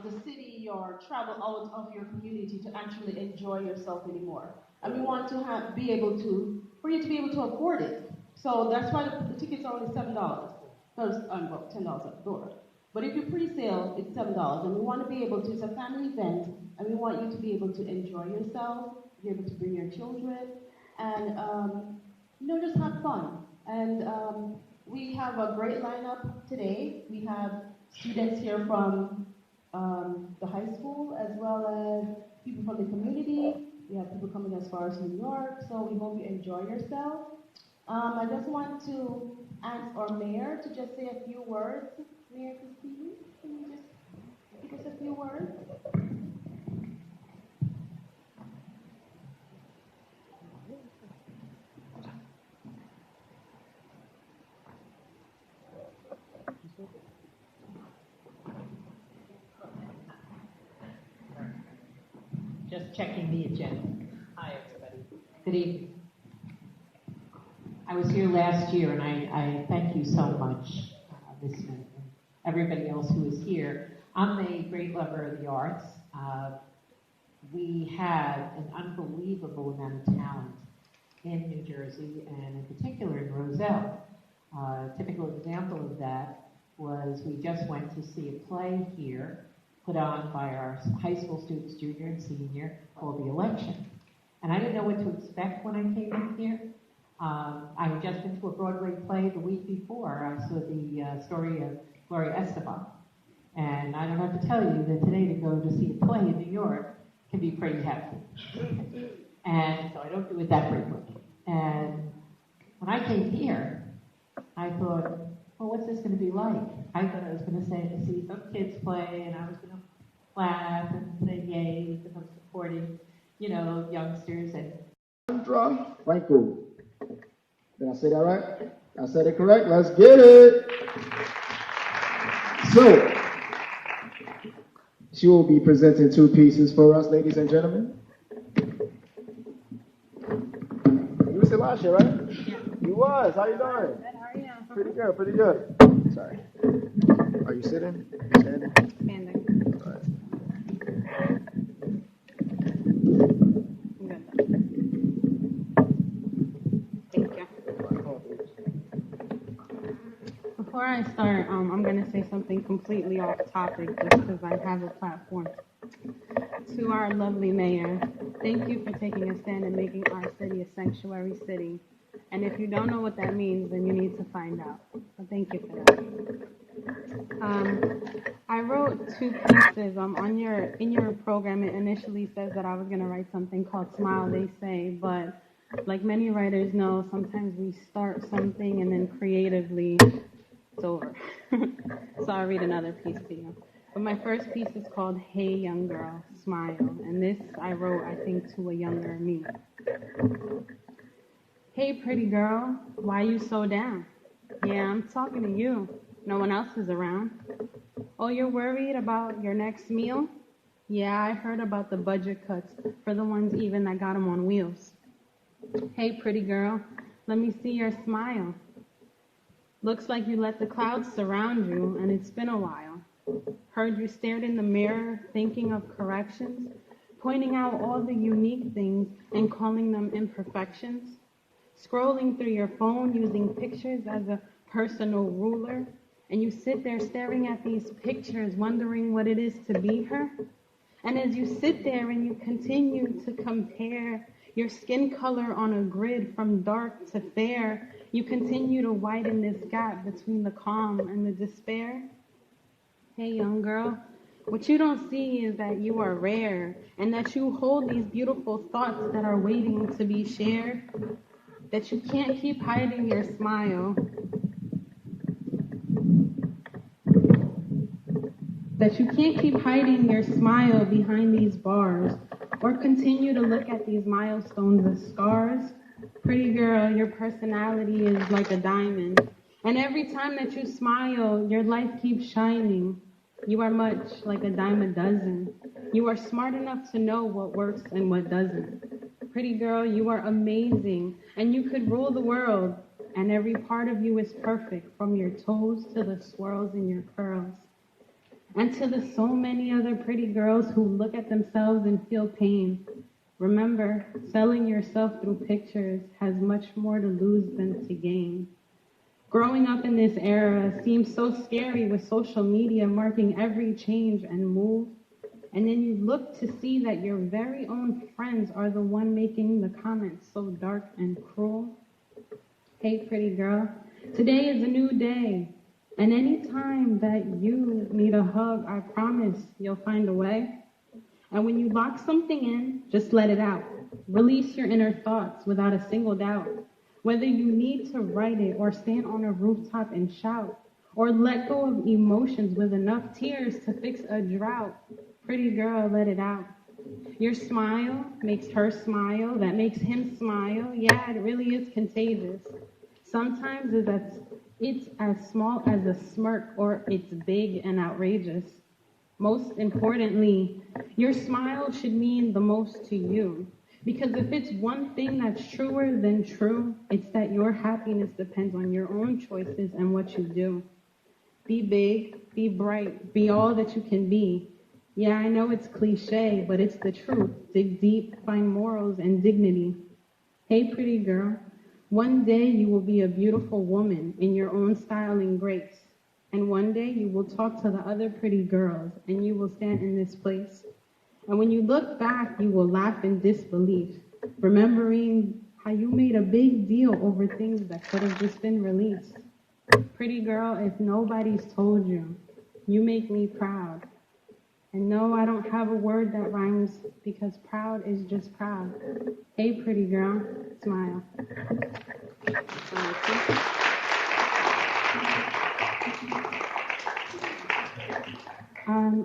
the city or travel out of your community to actually enjoy yourself anymore. And we want to be able to, for you to be able to afford it. So that's why the tickets are only $7. Well, $10 at the door. But if you pre-sale, it's $7. And we want to be able to, it's a family event, and we want you to be able to enjoy yourself, be able to bring your children, and just have fun. And we have a great lineup today. We have students here from the high school, as well as people from the community. We have people coming as far as New York, so we hope you enjoy yourself. I just want to ask our mayor to just say a few words. Mayor Christine, can you just give us a few words? Just checking the agenda. Hi, everybody. Good evening. I was here last year, and I thank you so much, Ms. Smith, and everybody else who is here. I'm a great lover of the arts. We have an unbelievable amount of talent in New Jersey, and in particular in Roselle. A typical example of that was we just went to see a play here put on by our high school students, junior and senior, called The Election. And I didn't know what to expect when I came in here. I had just been to a Broadway play the week before. I saw the story of Gloria Estefan. And I don't have to tell you that today to go to see a play in New York can be pretty hefty. And so I don't do it that frequently. And when I came here, I thought, well, what's this going to be like? I thought I was going to see some kids play, and I was going to clap and say yay, because I'm supporting, youngsters. And Sandra Franco. Did I say that right? I said it correct. Let's get it. So, she will be presenting two pieces for us, ladies and gentlemen. You were here last year, right? Yeah. You was. How you doing? Good, how are you? Pretty good, pretty good. Sorry. Are you sitting? Standing? Standing. All right. Good. Thank you. Before I start, I'm going to say something completely off topic just because I have a platform. To our lovely mayor, thank you for taking a stand and making our city a sanctuary city. And if you don't know what that means, then you need to find out. So thank you for that. I wrote two pieces. In your program, it initially says that I was going to write something called Smile, They Say, but like many writers know, sometimes we start something and then creatively it's over. So I'll read another piece to you. But my first piece is called Hey Young Girl, Smile. And this I wrote, I think, to a younger me. Hey pretty girl, why you so down? Yeah, I'm talking to you. No one else is around. Oh, you're worried about your next meal? Yeah, I heard about the budget cuts for the ones even that got them on wheels. Hey pretty girl, let me see your smile. Looks like you let the clouds surround you, and it's been a while. Heard you stared in the mirror, thinking of corrections, pointing out all the unique things and calling them imperfections. Scrolling through your phone using pictures as a personal ruler, and you sit there staring at these pictures, wondering what it is to be her. And as you sit there and you continue to compare your skin color on a grid from dark to fair, you continue to widen this gap between the calm and the despair. Hey, young girl, what you don't see is that you are rare and that you hold these beautiful thoughts that are waiting to be shared, that you can't keep hiding your smile, that you can't keep hiding your smile behind these bars or continue to look at these milestones as scars. Pretty girl, your personality is like a diamond. And every time that you smile, your light keeps shining. You are much like a dime a dozen. You are smart enough to know what works and what doesn't. Pretty girl, you are amazing, and you could rule the world. And every part of you is perfect, from your toes to the swirls in your curls. And to the so many other pretty girls who look at themselves and feel pain, remember, selling yourself through pictures has much more to lose than to gain. Growing up in this era seems so scary with social media marking every change and move. And then you look to see that your very own friends are the one making the comments so dark and cruel. Hey, pretty girl, today is a new day. And any time that you need a hug, I promise you'll find a way. And when you lock something in, just let it out. Release your inner thoughts without a single doubt. Whether you need to write it or stand on a rooftop and shout, or let go of emotions with enough tears to fix a drought, pretty girl, let it out. Your smile makes her smile, that makes him smile. Yeah, it really is contagious. Sometimes it's as small as a smirk, or it's big and outrageous. Most importantly, your smile should mean the most to you. Because if it's one thing that's truer than true, it's that your happiness depends on your own choices and what you do. Be big, be bright, be all that you can be. Yeah, I know it's cliche, but it's the truth. Dig deep, find morals and dignity. Hey, pretty girl, one day you will be a beautiful woman in your own style and grace. And one day you will talk to the other pretty girls and you will stand in this place. And when you look back, you will laugh in disbelief, remembering how you made a big deal over things that could have just been released. Pretty girl, if nobody's told you, you make me proud. And no, I don't have a word that rhymes because proud is just proud. Hey, pretty girl, smile.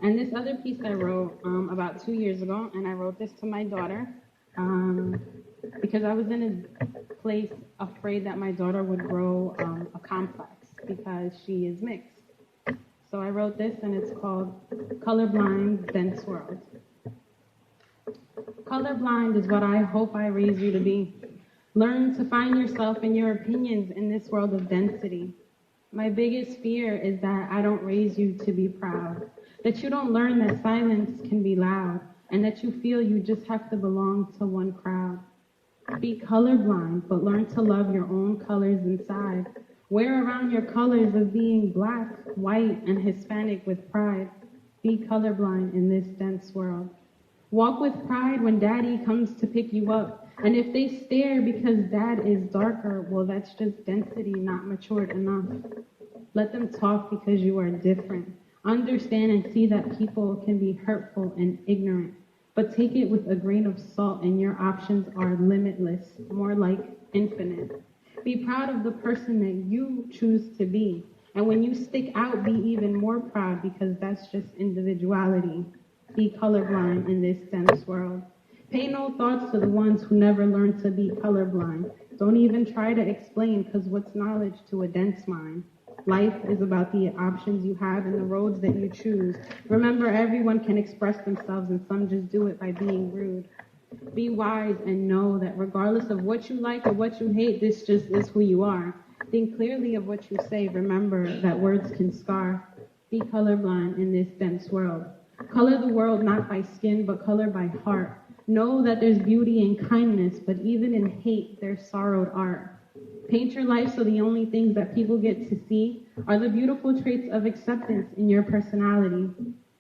And this other piece I wrote about 2 years ago, and I wrote this to my daughter because I was in a place afraid that my daughter would grow a complex because she is mixed. So I wrote this, and it's called Colorblind, Dense World. Colorblind is what I hope I raise you to be. Learn to find yourself and your opinions in this world of density. My biggest fear is that I don't raise you to be proud, that you don't learn that silence can be loud, and that you feel you just have to belong to one crowd. Be colorblind, but learn to love your own colors inside. Wear around your colors of being black, white, and Hispanic with pride. Be colorblind in this dense world. Walk with pride when daddy comes to pick you up. And if they stare because dad is darker, well, that's just density not matured enough. Let them talk because you are different. Understand and see that people can be hurtful and ignorant. But take it with a grain of salt, and your options are limitless, more like infinite. Be proud of the person that you choose to be. And when you stick out, be even more proud because that's just individuality. Be colorblind in this dense world. Pay no thoughts to the ones who never learned to be colorblind. Don't even try to explain, because what's knowledge to a dense mind? Life is about the options you have and the roads that you choose. Remember, everyone can express themselves, and some just do it by being rude. Be wise and know that regardless of what you like or what you hate, this just is who you are. Think clearly of what you say. Remember that words can scar. Be colorblind in this dense world. Color the world not by skin, but color by heart. Know that there's beauty in kindness, but even in hate, there's sorrowed art. Paint your life so the only things that people get to see are the beautiful traits of acceptance in your personality.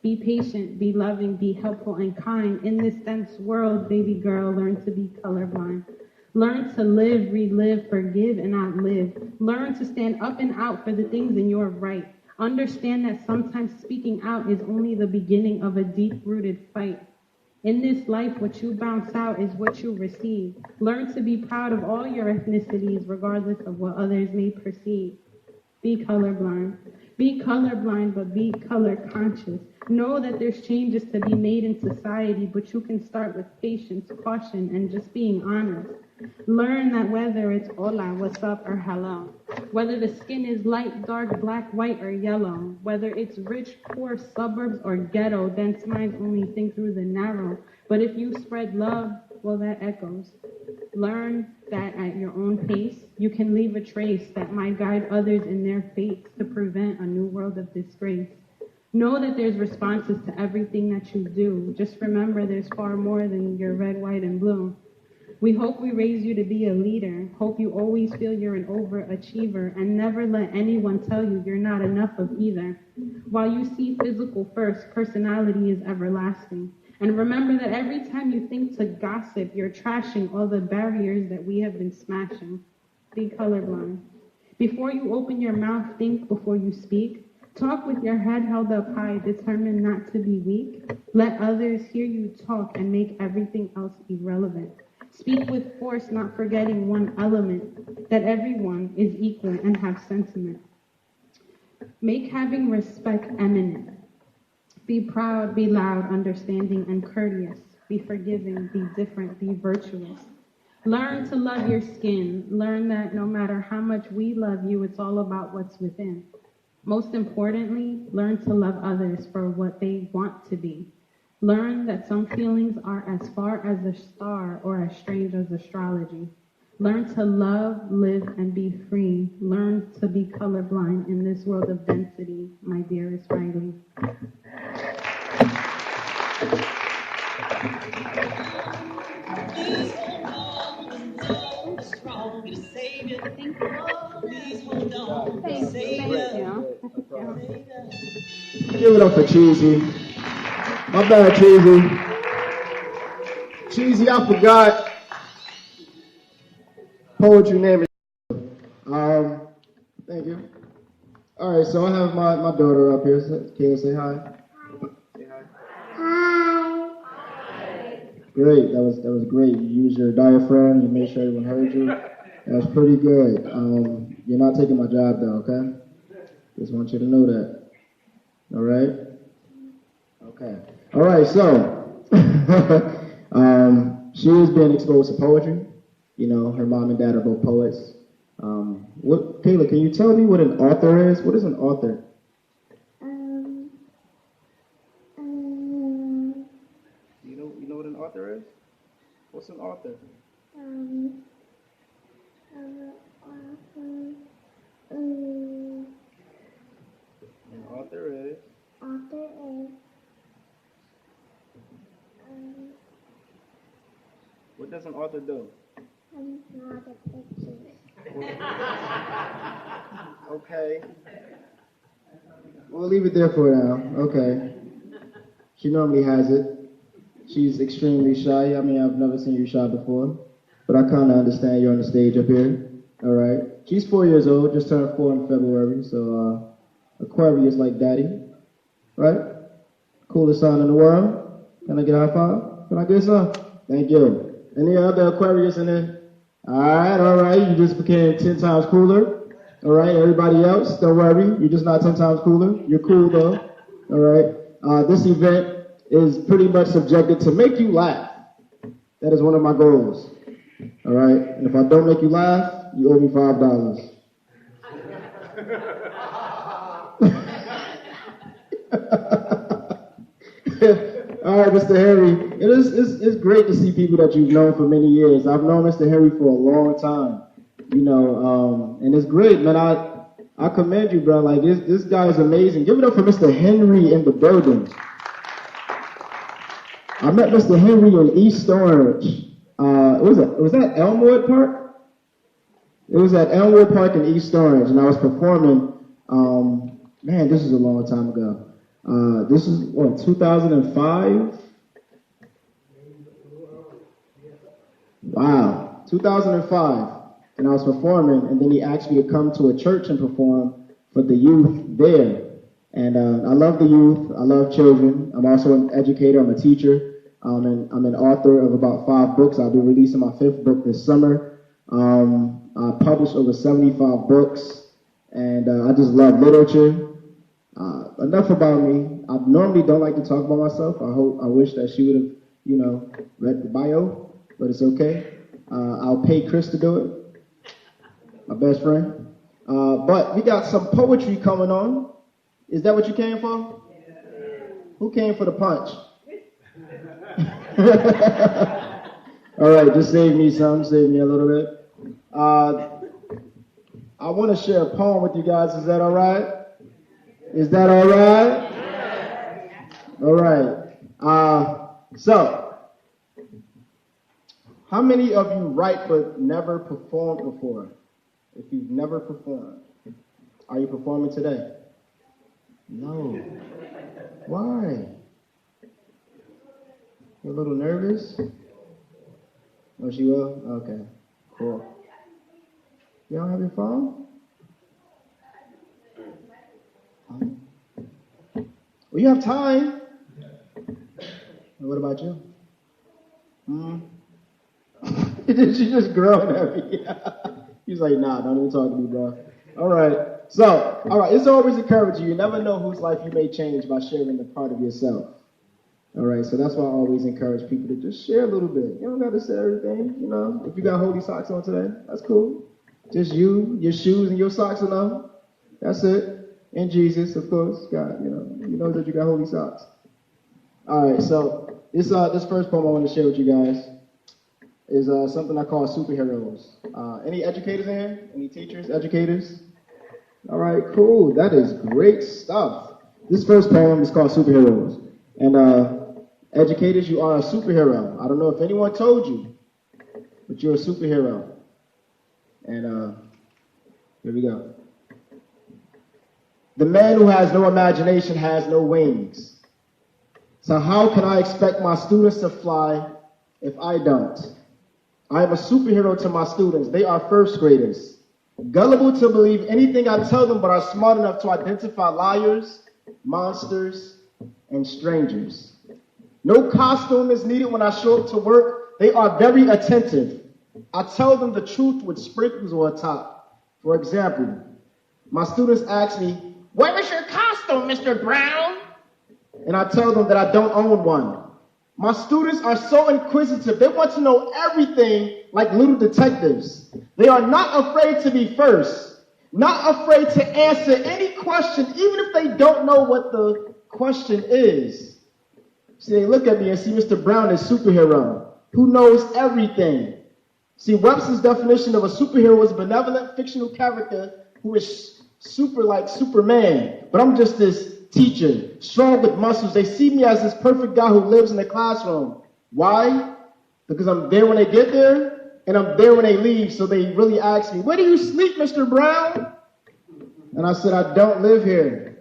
Be patient, be loving, be helpful and kind. In this dense world, baby girl, learn to be colorblind. Learn to live, relive, forgive, and outlive. Learn to stand up and out for the things in your right. Understand that sometimes speaking out is only the beginning of a deep-rooted fight. In this life, what you bounce out is what you receive. Learn to be proud of all your ethnicities, regardless of what others may perceive. Be colorblind. Be colorblind, but be color conscious. Know that there's changes to be made in society, but you can start with patience, caution, and just being honest. Learn that whether it's hola, what's up, or hello, whether the skin is light, dark, black, white, or yellow, whether it's rich, poor, suburbs, or ghetto, dense minds only think through the narrow. But if you spread love, well, that echoes. Learn that at your own pace, you can leave a trace that might guide others in their fates to prevent a new world of disgrace. Know that there's responses to everything that you do. Just remember there's far more than your red, white, and blue. We hope we raise you to be a leader. Hope you always feel you're an overachiever and never let anyone tell you you're not enough of either. While you see physical first, personality is everlasting. And remember that every time you think to gossip, you're trashing all the barriers that we have been smashing. Be colorblind. Before you open your mouth, think before you speak. Talk with your head held up high, determined not to be weak. Let others hear you talk and make everything else irrelevant. Speak with force, not forgetting one element, that everyone is equal and have sentiment. Make having respect eminent. Be proud, be loud, understanding, and courteous. Be forgiving, be different, be virtuous. Learn to love your skin. Learn that no matter how much we love you, it's all about what's within. Most importantly, learn to love others for what they want to be. Learn that some feelings are as far as a star or as strange as astrology. Learn to love, live, and be free. Learn to be colorblind in this world of density, my dearest Riley. Please hold on, the strong to save you. Please hold on, Thank you. Give it up for Cheesy. My bad, Cheesy. Cheesy, I forgot. Poetry name is. Thank you. All right, so I have my daughter up here. Kayla, say hi. Say hi. Hi. Great. That was great. You used your diaphragm. You made sure everyone heard you. That was pretty good. You're not taking my job, though. Okay. Just want you to know that. All right. Okay. All right. So, she is being exposed to poetry. You know, her mom and dad are both poets. Kayla, can you tell me what an author is? What is an author? You know what an author is? What's an author? An author is. What does an author do? Okay. We'll leave it there for now. Okay. She normally has it. She's extremely shy. I mean, I've never seen you shy before, but I kind of understand you're on the stage up here. All right. She's 4 years old, just turned 4 in February, so Aquarius like daddy, right? Coolest sign in the world. Can I get a high five? Can I get some? Thank you. Any other Aquarius in there? All right. You just became 10 times cooler. All right, everybody else, don't worry. You're just not 10 times cooler. You're cool, though. All right. This event is pretty much subjected to make you laugh. That is one of my goals. All right. And if I don't make you laugh, you owe me $5. All right, Mr. Henry. It's great to see people that you've known for many years. I've known Mr. Henry for a long time. You know, and it's great, man. I commend you, bro. Like this guy is amazing. Give it up for Mr. Henry in the building. I met Mr. Henry in East Orange. Was that Elmwood Park? It was at Elmwood Park in East Orange, and I was performing. Man, this is a long time ago. This is 2005. Wow, 2005. And I was performing, and then he asked me to come to a church and perform for the youth there. And I love the youth. I love children. I'm also an educator. I'm a teacher. And I'm an author of about 5 books. I'll be releasing my 5th book this summer. I published over 75 books, and I just love literature. Enough about me. I normally don't like to talk about myself. I wish that she would have, read the bio, but it's okay. I'll pay Chris to do it. My best friend. But we got some poetry coming on. Is that what you came for? Yeah. Who came for the punch? All right, just save me a little bit. I want to share a poem with you guys. Is that all right? Is that all right? All right. So, how many of you write but never performed before? If you've never performed, are you performing today? No. Why? You're a little nervous? Oh, she will? Okay. Cool. You don't have your phone? Well, you have time. And what about you? She just groaned at me. He's like, nah, don't even talk to me, bro. All right. So, it's always encouraging. You never know whose life you may change by sharing a part of yourself. All right, so that's why I always encourage people to just share a little bit. You don't got to say everything, you know. If you got holy socks on today, that's cool. Just you, your shoes, and your socks enough. That's it. And Jesus, of course. God, you know that you got holy socks. All right, so this first poem I want to share with you guys is something I call superheroes. Any educators in here? Any teachers, educators? All right, cool. That is great stuff. This first poem is called Superheroes. And educators, you are a superhero. I don't know if anyone told you, but you're a superhero. And here we go. The man who has no imagination has no wings. So how can I expect my students to fly if I don't? I am a superhero to my students. They are first graders, gullible to believe anything I tell them, but are smart enough to identify liars, monsters, and strangers. No costume is needed when I show up to work. They are very attentive. I tell them the truth with sprinkles on top. For example, my students ask me, "Where is your costume, Mr. Brown?" And I tell them that I don't own one. My students are so inquisitive. They want to know everything like little detectives. They are not afraid to be first, not afraid to answer any question, even if they don't know what the question is. See, they look at me and see Mr. Brown as superhero, who knows everything. See, Webster's definition of a superhero is a benevolent fictional character who is super like Superman. But I'm just this teacher, strong with muscles. They see me as this perfect guy who lives in the classroom. Why? Because I'm there when they get there, and I'm there when they leave. So they really ask me, "Where do you sleep, Mr. Brown?" And I said, "I don't live here."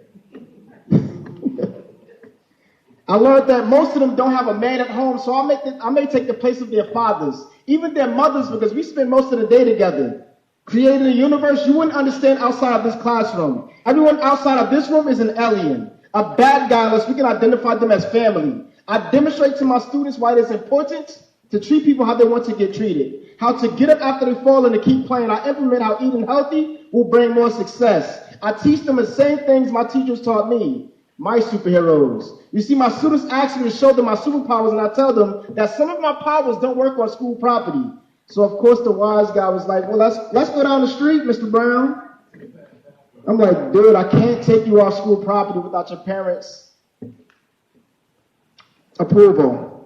I learned that most of them don't have a man at home, so I may take the place of their fathers, even their mothers, because we spend most of the day together. Creating a universe you wouldn't understand outside of this classroom. Everyone outside of this room is an alien, a bad guy unless we can identify them as family. I demonstrate to my students why it is important to treat people how they want to get treated, how to get up after they fall and to keep playing. I implement how eating healthy will bring more success. I teach them the same things my teachers taught me. My superheroes. You see, my students ask me to show them my superpowers, and I tell them that some of my powers don't work on school property. So, of course, the wise guy was like, "Well, let's go down the street, Mr. Brown." I'm like, "Dude, I can't take you off school property without your parents' approval."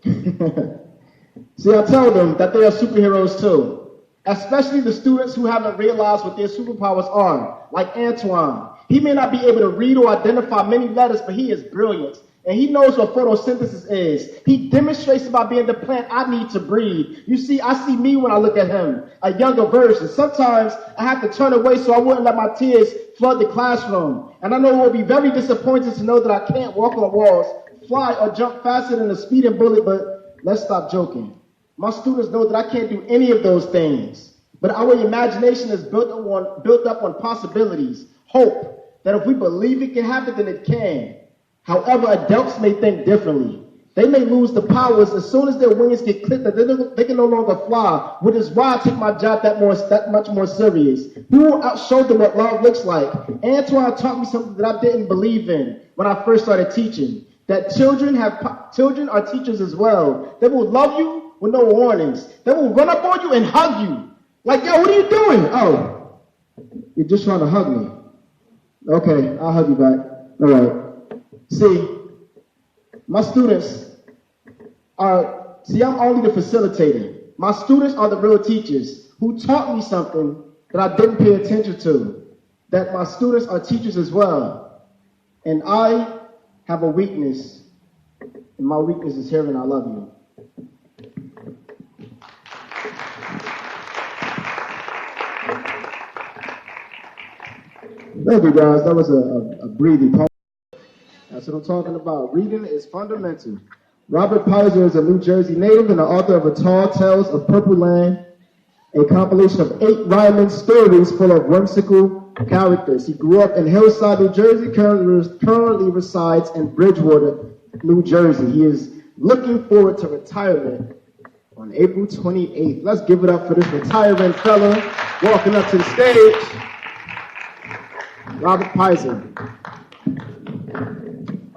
See, I tell them that they are superheroes too, especially the students who haven't realized what their superpowers are, like Antoine. He may not be able to read or identify many letters, but he is brilliant. And he knows what photosynthesis is. He demonstrates it by being the plant I need to breathe. You see, I see me when I look at him, a younger version. Sometimes I have to turn away so I wouldn't let my tears flood the classroom. And I know it will be very disappointing to know that I can't walk on walls, fly, or jump faster than a speeding bullet, but let's stop joking. My students know that I can't do any of those things. But our imagination is built up on possibilities, hope, that if we believe it can happen, then it can. However, adults may think differently. They may lose the powers as soon as their wings get clipped, that they can no longer fly, which is why I take my job that much more serious. Who will show them what love looks like? Antoine taught me something that I didn't believe in when I first started teaching, that children are teachers as well. They will love you with no warnings. They will run up on you and hug you. Like, "Yo, what are you doing?" "Oh, you're just trying to hug me." "Okay, I'll hug you back." All right. See, my students I'm only the facilitator. My students are the real teachers who taught me something that I didn't pay attention to, that my students are teachers as well. And I have a weakness, and my weakness is hearing I love you. Thank you, guys. That was a breathing poem. That's what I'm talking about. Reading is fundamental. Robert Pizer is a New Jersey native and the author of A Tall Tales of Purple Land, a compilation of 8 rhyming stories full of whimsical characters. He grew up in Hillside, New Jersey, currently resides in Bridgewater, New Jersey. He is looking forward to retirement on April 28th. Let's give it up for this retiring fella walking up to the stage. Robert Pizer.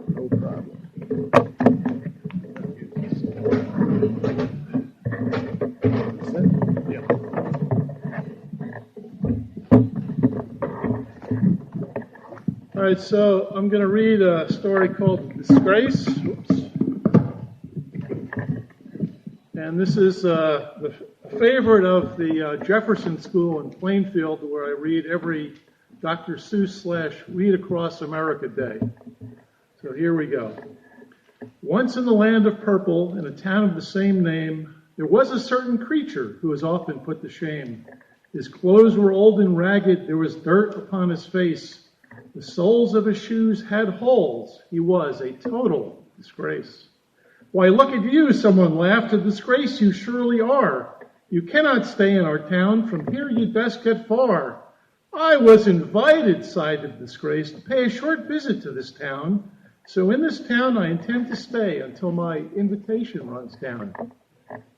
No problem. All right, so I'm going to read a story called Disgrace. Whoops. And this is a favorite of the Jefferson School in Plainfield, where I read every Dr. Seuss / Read Across America Day. So here we go. Once in the land of purple, in a town of the same name, there was a certain creature who was often put to shame. His clothes were old and ragged, there was dirt upon his face. The soles of his shoes had holes. He was a total disgrace. Why, look at you, someone laughed. A disgrace you surely are. You cannot stay in our town. From here you'd best get far. I was invited, sighed the disgrace, to pay a short visit to this town. So in this town I intend to stay until my invitation runs down.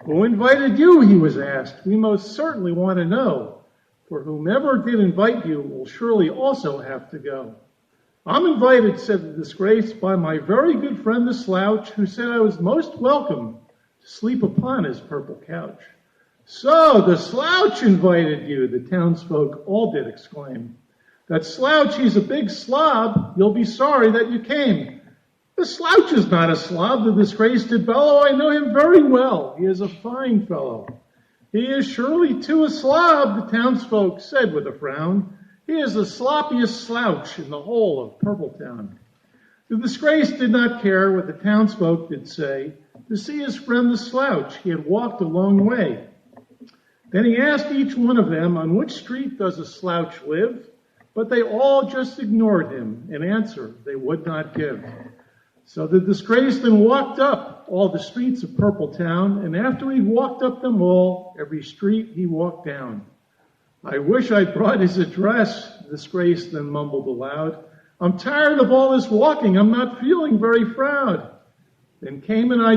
Who invited you, he was asked. We most certainly want to know. For whomever did invite you will surely also have to go. I'm invited, said the disgrace, by my very good friend the slouch, who said I was most welcome to sleep upon his purple couch. So the slouch invited you, the townsfolk all did exclaim. That slouch, he's a big slob. You'll be sorry that you came. The slouch is not a slob, the disgrace did bellow. I know him very well. He is a fine fellow. He is surely too a slob, the townsfolk said with a frown. He is the sloppiest slouch in the whole of Purpletown. The disgrace did not care what the townsfolk did say. To see his friend the slouch, he had walked a long way. Then he asked each one of them, on which street does a slouch live? But they all just ignored him, an answer they would not give. So the disgrace then walked up all the streets of Purpletown, and after he'd walked up them all, every street he walked down. I wish I'd brought his address, the disgrace then mumbled aloud. I'm tired of all this walking, I'm not feeling very proud. Then came an idea.